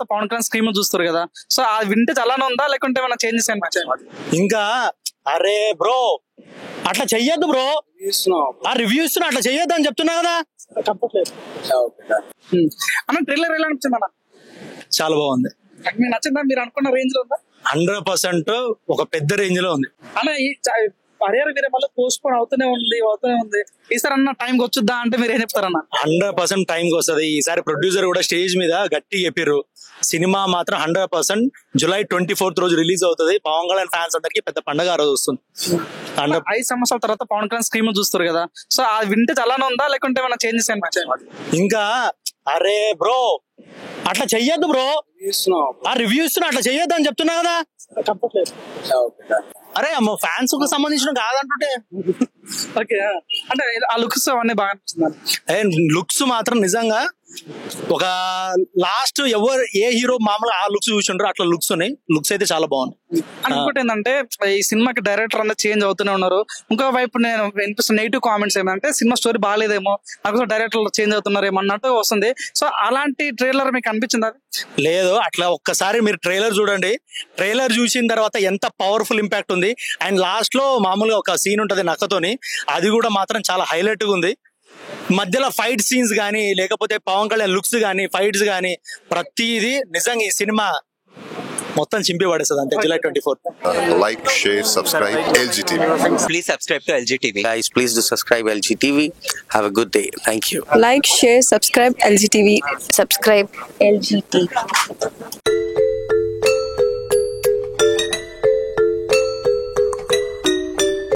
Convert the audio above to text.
తర్వాత పవన్ కళ్యాణ్ స్క్రీమ్ చూస్తారు కదా, సో ఆ వింటేజ్ అలానే ఉందా లేకుంటే ఏమైనా చేంజెస్ అనిపించాయి? ఇంకా అరే బ్రో అట్లా చెయ్యొద్దు బ్రో, ఆ రివ్యూ ఇస్తున్నా అట్లా చెయ్యొద్దు అని చెప్తున్నా కదా. అన్న ట్రైలర్ ఎలా అనిపించింది అన్న? చాలా బాగుంది. మీకు నచ్చిందా? మీరు అనుకున్న రేంజ్ లో ఉందా? 100% ఒక పెద్ద రేంజ్ లో ఉంది అన్న. ఈ హరిహర వీర మళ్ళీ పోస్ట్ పోన్ అవుతూనే ఉంది. ఈసారి అన్న టైంకి వచ్చుద్దా అంటే మీరు ఏం చెప్తారన్న? 100% టైంకి వస్తుంది. ఈసారి ప్రొడ్యూసర్ కూడా స్టేజ్ మీద గట్టి చెప్పారు, సినిమా మాత్రం 100% July 24th రోజు రిలీజ్ అవుతుంది. పవన్ కళ్యాణ్ ఫ్యాన్స్ అందరికి పెద్ద పండుగ ఆ రోజు వస్తుంది. 5 సంవత్సరాల తర్వాత పవన్ కళ్యాణ్ స్క్రీమ్ చూస్తారు కదా, సో ఆ వింటేజ్ అలానే ఉందా లేకుంటే ఏమైనా చేంజెస్ అనిపించాయి? ఇంకా అరే బ్రో అట్లా చెయ్యొద్దు బ్రో, ఆ రివ్యూ ఇస్తున్నా అట్లా చెయ్యొద్దు అని చెప్తున్నా కదా. అరే అమ్మ ఫ్యాన్స్ కు సంబంధించిన కాదంటుంటే ఓకే. అంటే ఆ లుక్స్ అవన్నీ బాగా అనిపిస్తుంది. లుక్స్ మాత్రం నిజంగా ఒక లాస్ట్ ఎవరు ఏ హీరో మామూలుగా ఆ లుక్స్ చూసిండ్రు అట్లా లుక్స్ ఉన్నాయి. లుక్స్ అయితే చాలా బాగున్నాయి. ఇంకోటి ఏంటంటే ఈ సినిమాకి డైరెక్టర్ అందరూ చేంజ్ అవుతూనే ఉన్నారు. ఇంకో వైపు నేను వినిపిస్తున్న నెగిటివ్ కామెంట్స్ ఏమంటే సినిమా స్టోరీ బాగాలేదేమో, నాకు డైరెక్టర్ చేంజ్ అవుతున్నారేమో అన్నట్టు వస్తుంది. సో అలాంటి ట్రైలర్ మీకు అనిపించింది? లేదు, అట్లా ఒక్కసారి మీరు ట్రైలర్ చూడండి. ట్రైలర్ చూసిన తర్వాత ఎంత పవర్ఫుల్ ఇంపాక్ట్ ఉంది. అండ్ లాస్ట్ లో మామూలుగా ఒక సీన్ ఉంటది నక్కతోని, అది కూడా మాత్రం చాలా హైలైట్ గా ఉంది. మధ్యలో ఫైట్ సీన్స్ గానీ లేకపోతే పవన్ కళ్యాణ్ లుక్స్ గానీ ఫైట్స్ గానీ ప్రతిదీ నిజంగా ఈ సినిమా మొత్తం చింపి పడేస్తుంది అంతే. July 24th. Like, share, subscribe LG TV. Please subscribe to LG TV. Guys, please do subscribe LG TV. Have a good day. Thank you. Like, share, subscribe LG TV. Subscribe LG TV.